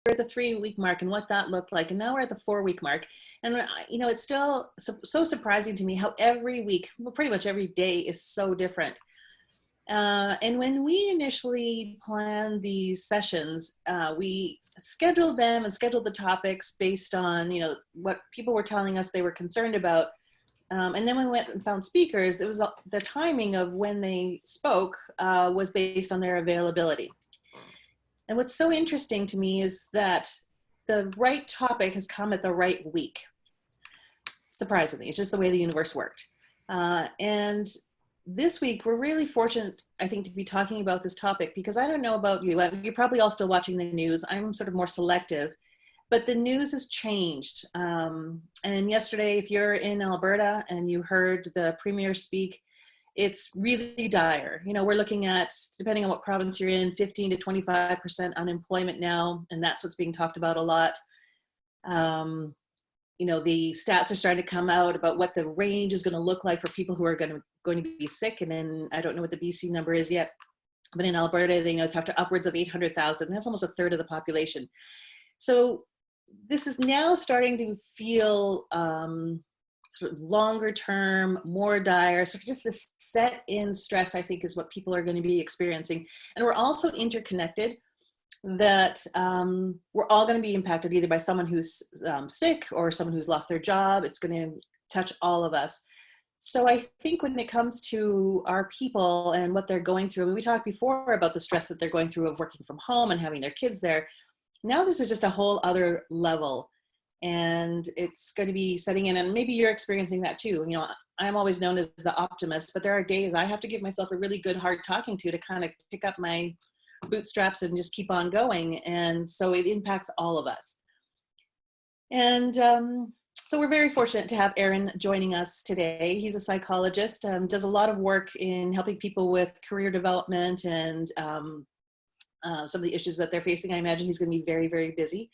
at the 3-week mark and what that looked like. And now we're at the 4-week mark. And, it's still so surprising to me how every week, well, pretty much every day is so different. And when we initially planned these sessions, we scheduled them and scheduled the topics based on, what people were telling us they were concerned about. And then when we went and found speakers, it was the timing of when they spoke was based on their availability. And what's so interesting to me is that the right topic has come at the right week. Surprisingly, it's just the way the universe worked. And this week, we're really fortunate, I think, to be talking about this topic, because I don't know about you. You're probably all still watching the news. I'm sort of more selective, but the news has changed. And yesterday, if you're in Alberta and you heard the Premier speak, it's really dire. We're looking at, depending on what province you're in, 15 to 25% unemployment now, and that's what's being talked about a lot. The stats are starting to come out about what the range is going to look like for people who are going to be sick. And then I don't know what the BC number is yet, but in Alberta, it's up to upwards of 800,000. That's almost a third of the population. So this is now starting to feel sort of longer term, more dire, sort of just this set in stress, I think, is what people are going to be experiencing. And we're also interconnected, that we're all going to be impacted either by someone who's sick or someone who's lost their job. It's going to touch all of us. So I think when it comes to our people and what they're going through, we talked before about the stress that they're going through of working from home and having their kids there. Now this is just a whole other level, and it's going to be setting in, and maybe you're experiencing that too. I'm always known as the optimist, but there are days I have to give myself a really good hard talking to kind of pick up my bootstraps and just keep on going. And so it impacts all of us. And so we're very fortunate to have Aaron joining us today. He's a psychologist, does a lot of work in helping people with career development and some of the issues that they're facing. I imagine he's going to be very, very busy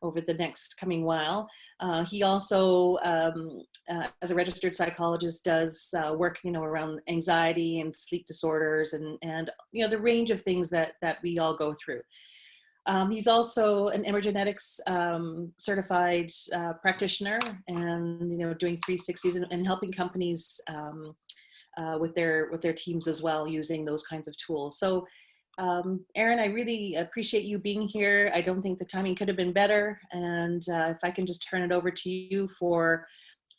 over the next coming while. He also, as a registered psychologist, does work, around anxiety and sleep disorders and the range of things that we all go through. He's also an emergenetics certified practitioner, and doing 360s and helping companies with their teams as well, using those kinds of tools. So Aaron, I really appreciate you being here. I don't think the timing could have been better. And if I can just turn it over to you for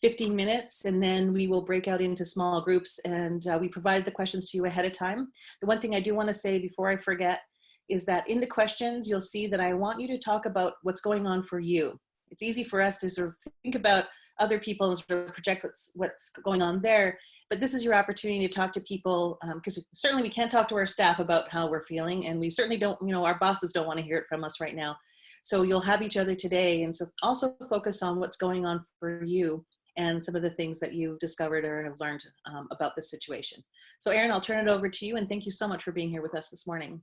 15 minutes, and then we will break out into small groups. And we provided the questions to you ahead of time. The one thing I do want to say before I forget is that in the questions, you'll see that I want you to talk about what's going on for you. It's easy for us to sort of think about other people and sort of project what's going on there. But this is your opportunity to talk to people, because certainly we can't talk to our staff about how we're feeling, and we certainly don't, our bosses don't want to hear it from us right now. So you'll have each other today, and so also focus on what's going on for you and some of the things that you've discovered or have learned about this situation. So Aaron, I'll turn it over to you, and thank you so much for being here with us this morning.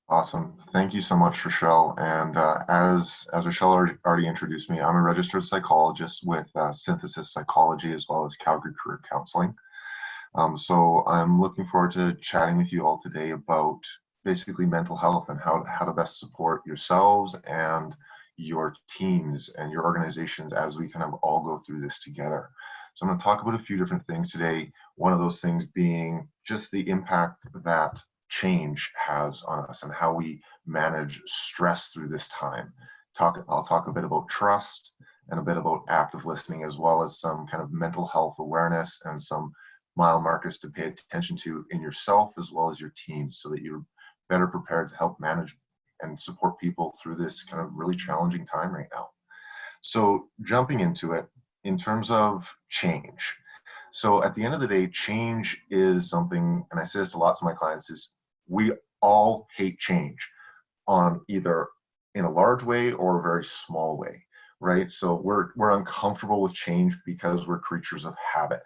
Awesome. Thank you so much, Rochelle. And as Rochelle already introduced me, I'm a registered psychologist with Synthesis Psychology as well as Calgary Career Counselling. So I'm looking forward to chatting with you all today about basically mental health and how to best support yourselves and your teams and your organizations as we kind of all go through this together. So I'm going to talk about a few different things today. One of those things being just the impact that change has on us and how we manage stress through this time. I'll talk a bit about trust and a bit about active listening, as well as some kind of mental health awareness and some mile markers to pay attention to in yourself as well as your team, so that you're better prepared to help manage and support people through this kind of really challenging time right now. So jumping into it, in terms of change. So at the end of the day, change is something, and I say this to lots of my clients, is we all hate change on either in a large way or a very small way, right? So we're uncomfortable with change because we're creatures of habit.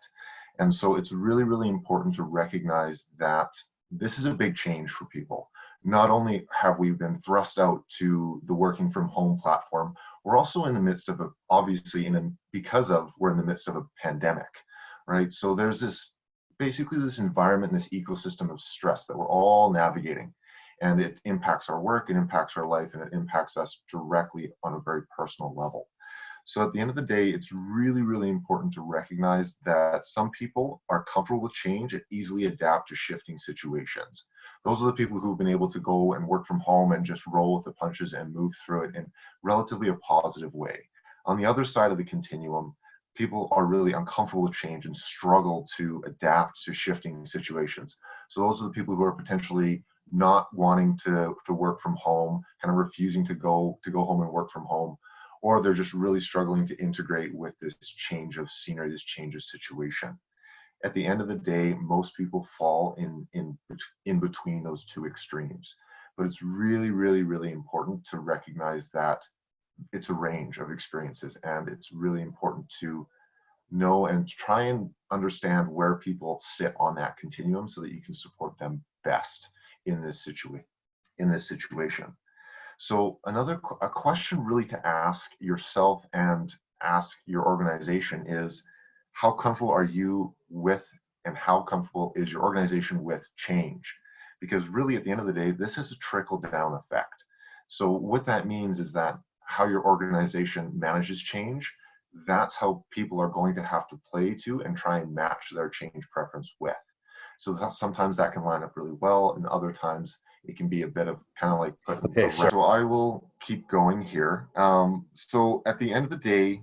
And so it's really, really important to recognize that this is a big change for people. Not only have we been thrust out to the working from home platform, we're also in the midst of we're in the midst of a pandemic, right? So there's this environment, this ecosystem of stress that we're all navigating. And it impacts our work, it impacts our life, and it impacts us directly on a very personal level. So at the end of the day, it's really, really important to recognize that some people are comfortable with change and easily adapt to shifting situations. Those are the people who've been able to go and work from home and just roll with the punches and move through it in relatively a positive way. On the other side of the continuum, people are really uncomfortable with change and struggle to adapt to shifting situations. So those are the people who are potentially not wanting to work from home, kind of refusing to go home and work from home, or they're just really struggling to integrate with this change of scenery, this change of situation. At the end of the day, most people fall in between those two extremes. But it's really, really, really important to recognize that it's a range of experiences, and it's really important to know and try and understand where people sit on that continuum so that you can support them best in this situation. So a question really to ask yourself and ask your organization is, how comfortable are you with, and how comfortable is your organization with change? Because really at the end of the day, this is a trickle down effect. So what that means is that how your organization manages change, that's how people are going to have to play to and try and match their change preference with. So sometimes that can line up really well, and other times it can be a bit of kind of like putting Okay, sir. so I will keep going here. So at the end of the day,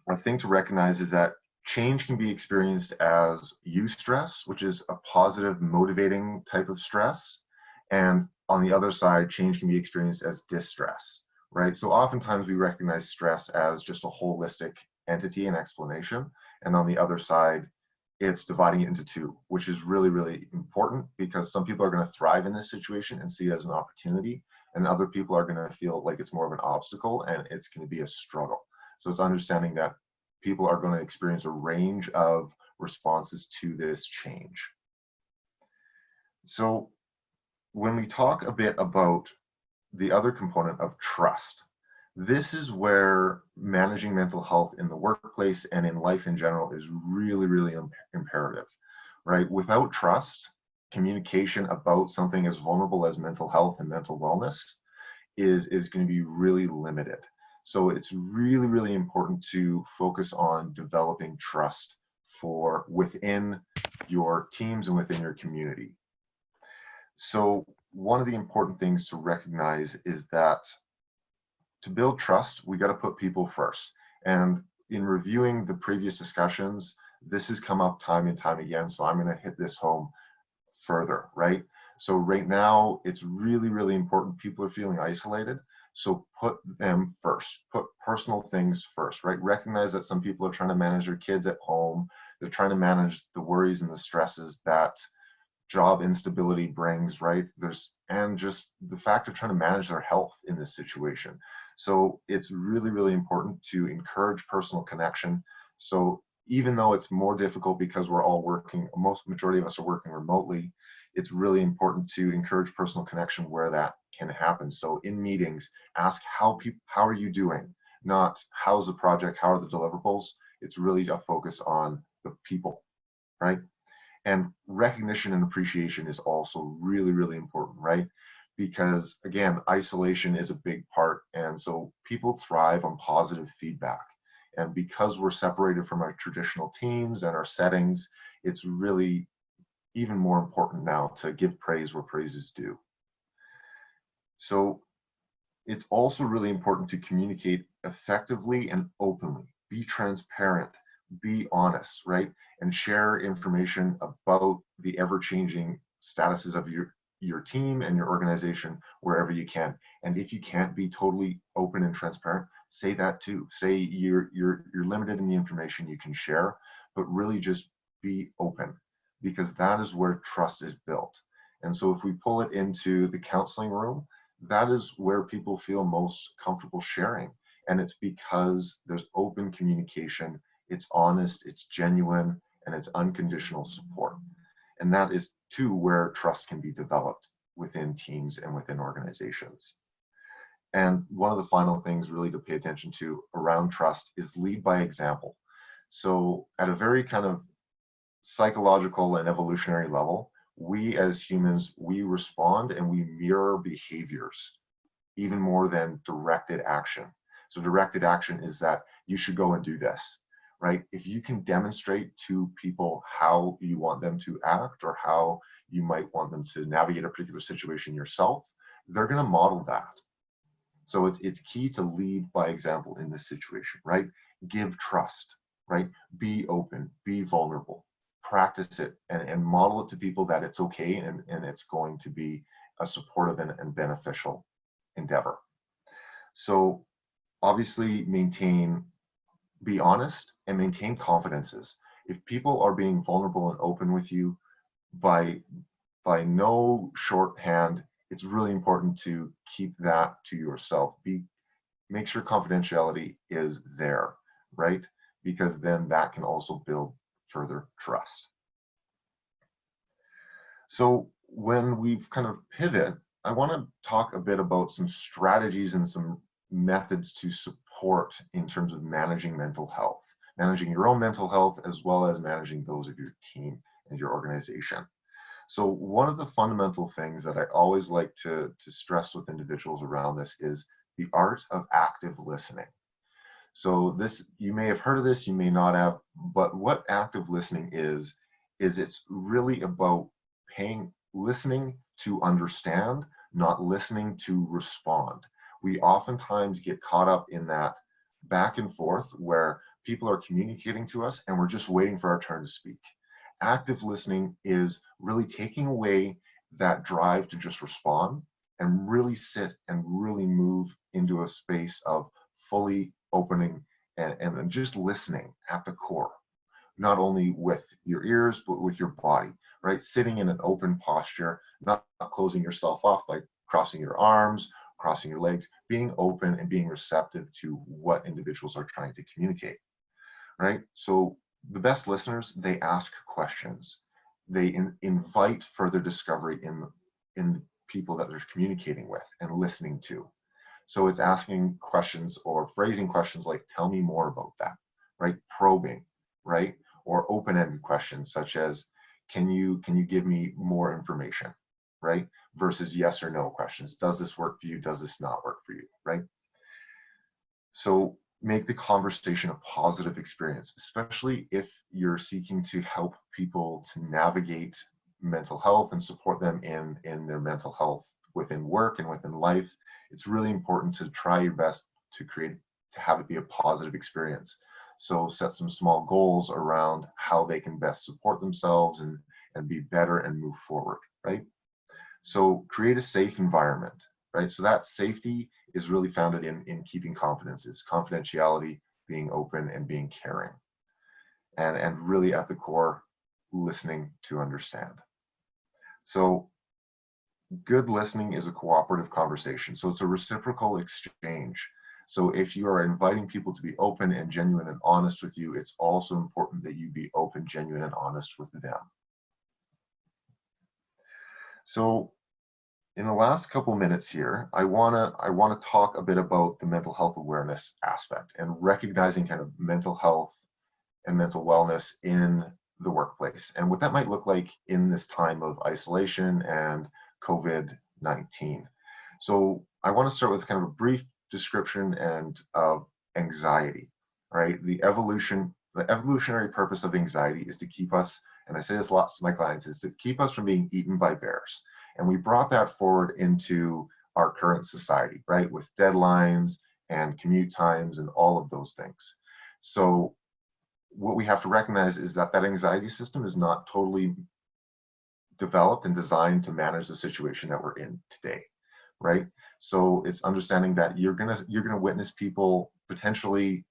a thing to recognize is that change can be experienced as eustress, which is a positive, motivating type of stress. And on the other side, change can be experienced as distress, right? So oftentimes we recognize stress as just a holistic entity and explanation. And on the other side, it's dividing it into two, which is really, really important, because some people are going to thrive in this situation and see it as an opportunity, and other people are going to feel like it's more of an obstacle and it's going to be a struggle. So it's understanding that people are going to experience a range of responses to this change. So when we talk a bit about the other component of trust, this is where managing mental health in the workplace and in life in general is really, really imperative, right? Without trust, communication about something as vulnerable as mental health and mental wellness is going to be really limited. So it's really, really important to focus on developing trust within your teams and within your community. So one of the important things to recognize is that to build trust, we got to put people first. And in reviewing the previous discussions, this has come up time and time again, so I'm going to hit this home further, right? So right now, it's really, really important. People are feeling isolated, so put them first. Put personal things first, right? Recognize that some people are trying to manage their kids at home. They're trying to manage the worries and the stresses that job instability brings, right? And just the fact of trying to manage their health in this situation. So it's really, really important to encourage personal connection. So even though it's more difficult because we're all working, majority of us are working remotely, it's really important to encourage personal connection where that can happen. So in meetings, ask how are you doing? Not how's the project, how are the deliverables? It's really a focus on the people, right? And recognition and appreciation is also really, really important, right? Because again, isolation is a big part. And so people thrive on positive feedback. And because we're separated from our traditional teams and our settings, it's really even more important now to give praise where praise is due. So it's also really important to communicate effectively and openly, be transparent, be honest, right? And share information about the ever-changing statuses of your team and your organization wherever you can. And if you can't be totally open and transparent, say that too. Say you're limited in the information you can share, but really just be open, because that is where trust is built. And so if we pull it into the counseling room, that is where people feel most comfortable sharing. And it's because there's open communication, it's honest, it's genuine, and it's unconditional support. And that is too where trust can be developed within teams and within organizations. And one of the final things really to pay attention to around trust is lead by example. So at a very kind of psychological and evolutionary level, we as humans, we respond and we mirror behaviors even more than directed action. So directed action is that you should go and do this, right? If you can demonstrate to people how you want them to act or how you might want them to navigate a particular situation yourself, they're going to model that. So it's key to lead by example in this situation, right? Give trust, right? Be open, be vulnerable, practice it and model it to people that it's okay and it's going to be a supportive and beneficial endeavor. So obviously be honest and maintain confidences. If people are being vulnerable and open with you, by no shorthand, it's really important to keep that to yourself. Make sure confidentiality is there, right? Because then that can also build further trust. So when we've kind of pivot, I want to talk a bit about some strategies and some methods to support in terms of managing mental health, managing your own mental health, as well as managing those of your team and your organization. So one of the fundamental things that I always like to stress with individuals around this is the art of active listening. So this, you may have heard of this, you may not have, but what active listening is it's really about listening to understand, not listening to respond. We oftentimes get caught up in that back and forth where people are communicating to us and we're just waiting for our turn to speak. Active listening is really taking away that drive to just respond and really sit and really move into a space of fully opening and just listening at the core, not only with your ears, but with your body, right? Sitting in an open posture, not closing yourself off by crossing your arms, crossing your legs, being open and being receptive to what individuals are trying to communicate, right? So the best listeners, they ask questions. They invite further discovery in people that they're communicating with and listening to. So it's asking questions or phrasing questions like, tell me more about that, right? Probing, right? Or open-ended questions such as, can you give me more information, right? Versus yes or no questions. Does this work for you? Does this not work for you, right? So make the conversation a positive experience, especially if you're seeking to help people to navigate mental health and support them in their mental health within work and within life. It's really important to try your best to have it be a positive experience. So set some small goals around how they can best support themselves and be better and move forward, right? So create a safe environment, right? So that safety is really founded in keeping confidences, confidentiality, being open and being caring. And really at the core, listening to understand. So good listening is a cooperative conversation. So it's a reciprocal exchange. So if you are inviting people to be open and genuine and honest with you, it's also important that you be open, genuine, and honest with them. So in the last couple minutes here, I wanna talk a bit about the mental health awareness aspect and recognizing kind of mental health and mental wellness in the workplace and what that might look like in this time of isolation and COVID-19. So I want to start with kind of a brief description of anxiety, right? The evolutionary purpose of anxiety is to keep us, and I say this lots to my clients, is to keep us from being eaten by bears. And we brought that forward into our current society, right? With deadlines and commute times and all of those things. So what we have to recognize is that anxiety system is not totally developed and designed to manage the situation that we're in today, right? So it's understanding that you're gonna witness people potentially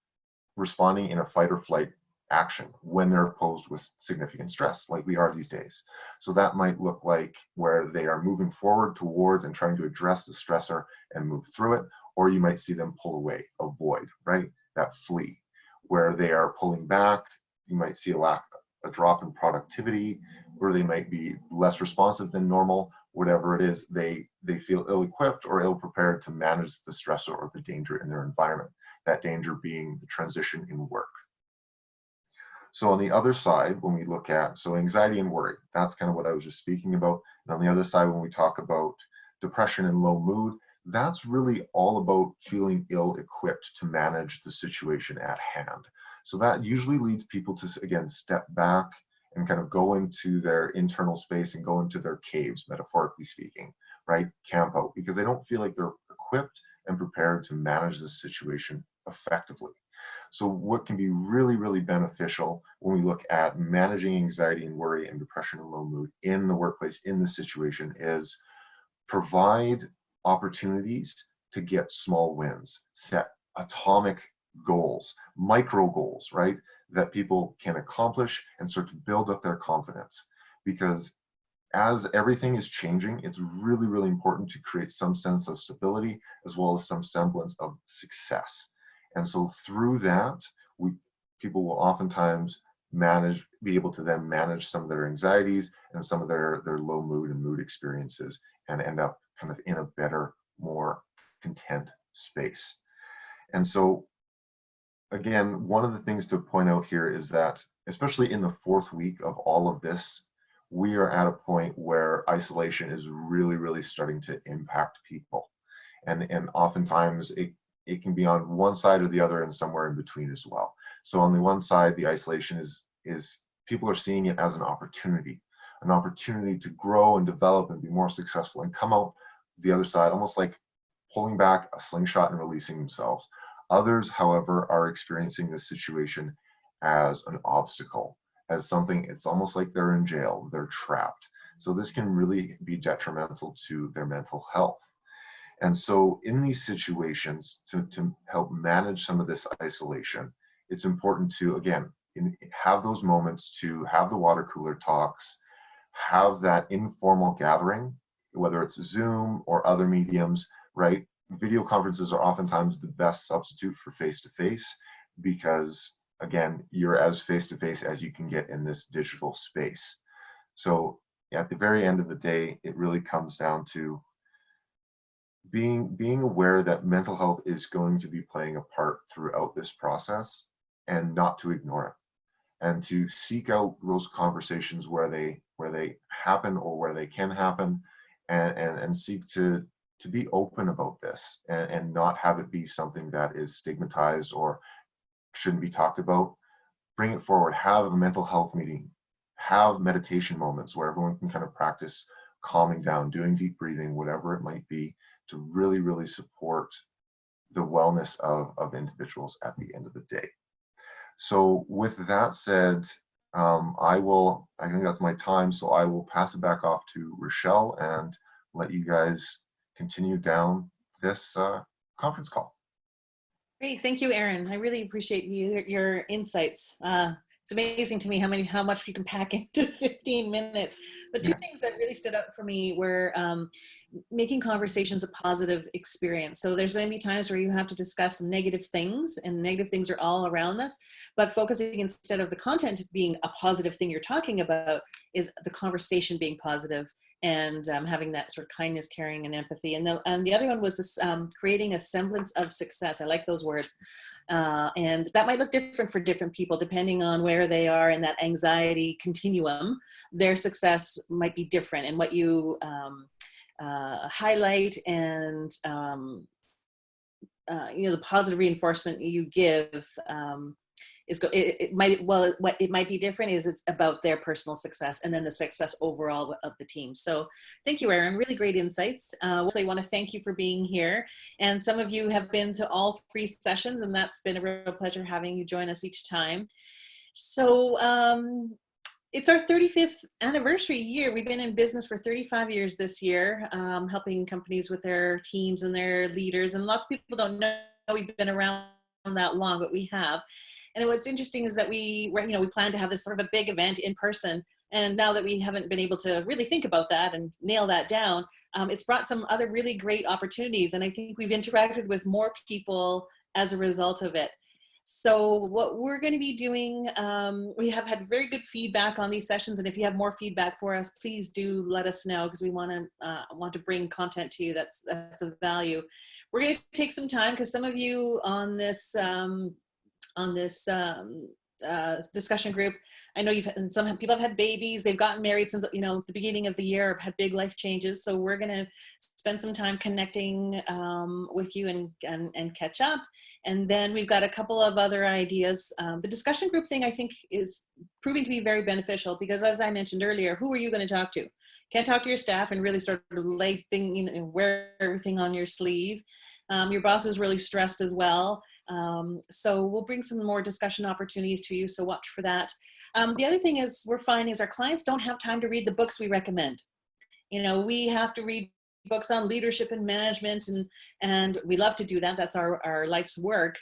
responding in a fight or flight action when they're posed with significant stress, like we are these days. So that might look like where they are moving forward towards and trying to address the stressor and move through it, or you might see them pull away, avoid, right? That flee, where they are pulling back. You might see a drop in productivity, or they might be less responsive than normal. Whatever it is, they feel ill-equipped or ill-prepared to manage the stressor or the danger in their environment. That danger being the transition in work. So on the other side, when we look at, so anxiety and worry, that's kind of what I was just speaking about. And on the other side, when we talk about depression and low mood, that's really all about feeling ill-equipped to manage the situation at hand. So that usually leads people to, again, step back and kind of go into their internal space and go into their caves, metaphorically speaking, right? Camp out, because they don't feel like they're equipped and prepared to manage this situation effectively. So what can be really, really beneficial when we look at managing anxiety and worry and depression and low mood in the workplace, in the situation, is provide opportunities to get small wins, set atomic goals, micro goals, right? That people can accomplish and start to build up their confidence. Because as everything is changing, it's really, really important to create some sense of stability as well as some semblance of success. And so through that, people will oftentimes be able to then manage some of their anxieties and some of their low mood and mood experiences and end up kind of in a better, more content space. And so again, one of the things to point out here is that, especially in the 4th week of all of this, we are at a point where isolation is really, really starting to impact people. And oftentimes it can be on one side or the other and somewhere in between as well. So on the one side, the isolation is people are seeing it as an opportunity to grow and develop and be more successful and come out the other side, almost like pulling back a slingshot and releasing themselves. Others, however, are experiencing this situation as an obstacle, as something, it's almost like they're in jail, they're trapped. So this can really be detrimental to their mental health. And so in these situations, to help manage some of this isolation, it's important to, again, have those moments to have the water cooler talks, have that informal gathering, whether it's Zoom or other mediums, right? Video conferences are oftentimes the best substitute for face-to-face because, again, you're as face-to-face as you can get in this digital space. So at the very end of the day, it really comes down to being aware that mental health is going to be playing a part throughout this process and not to ignore it, and to seek out those conversations where they happen or where they can happen, and seek to be open about this and not have it be something that is stigmatized or shouldn't be talked about. Bring it forward, have a mental health meeting, have meditation moments where everyone can kind of practice calming down, doing deep breathing, whatever it might be, to really, really support the wellness of individuals at the end of the day. So with that said, I think that's my time, so I will pass it back off to Rochelle and let you guys continue down this conference call. Great, thank you, Aaron. I really appreciate your insights. It's amazing to me how much we can pack into 15 minutes. But two things that really stood out for me were making conversations a positive experience. So there's going to be times where you have to discuss negative things, and negative things are all around us, but focusing, instead of the content being a positive thing you're talking about, is the conversation being positive and having that sort of kindness, caring, and empathy. And the other one was this creating a semblance of success. I like those words. And that might look different for different people, depending on where they are in that anxiety continuum. Their success might be different, and what you highlight and the positive reinforcement you give what it might be different is it's about their personal success and then the success overall of the team. So thank you, Aaron. Really great insights. So I want to thank you for being here. And some of you have been to all 3 sessions, and that's been a real pleasure having you join us each time. So it's our 35th anniversary year. We've been in business for 35 years this year, helping companies with their teams and their leaders. And lots of people don't know we've been around that long, but we have. And what's interesting is that we plan to have this sort of a big event in person. And now that we haven't been able to really think about that and nail that down, it's brought some other really great opportunities. And I think we've interacted with more people as a result of it. So what we're going to be doing, we have had very good feedback on these sessions. And if you have more feedback for us, please do let us know, because we want to bring content to you that's of value. We're going to take some time, because some of you on this discussion group. I know some people have had babies, they've gotten married since, the beginning of the year, had big life changes. So we're going to spend some time connecting with you and catch up. And then we've got a couple of other ideas. The discussion group thing, I think, is proving to be very beneficial because, as I mentioned earlier, who are you going to talk to? Can't talk to your staff and really sort of lay wear everything on your sleeve. Your boss is really stressed as well. So we'll bring some more discussion opportunities to you. So watch for that. The other thing is we're finding is our clients don't have time to read the books we recommend. We have to read books on leadership and management, and we love to do that. That's our life's work.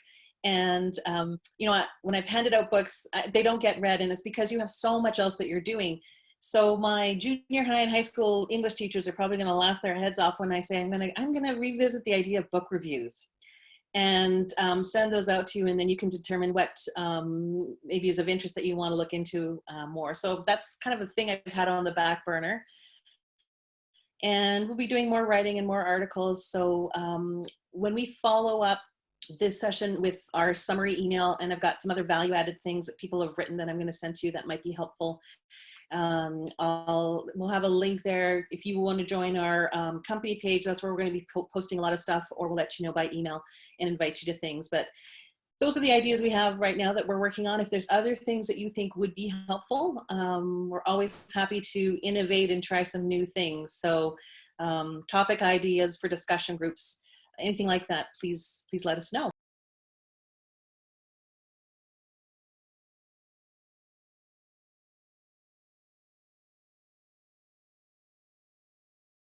And, when I've handed out books, they don't get read, and it's because you have so much else that you're doing. So my junior high and high school English teachers are probably going to laugh their heads off when I say I'm going to revisit the idea of book reviews and send those out to you, and then you can determine what maybe is of interest that you want to look into more. So that's kind of a thing I've had on the back burner. And we'll be doing more writing and more articles. So when we follow up this session with our summary email, and I've got some other value-added things that people have written that I'm going to send to you that might be helpful. We'll have a link there if you want to join our company page. That's where we're going to be posting a lot of stuff, or we'll let you know by email and invite you to things. But those are the ideas we have right now that we're working on. If there's other things that you think would be helpful, we're always happy to innovate and try some new things. So topic ideas for discussion groups, anything like that, please let us know.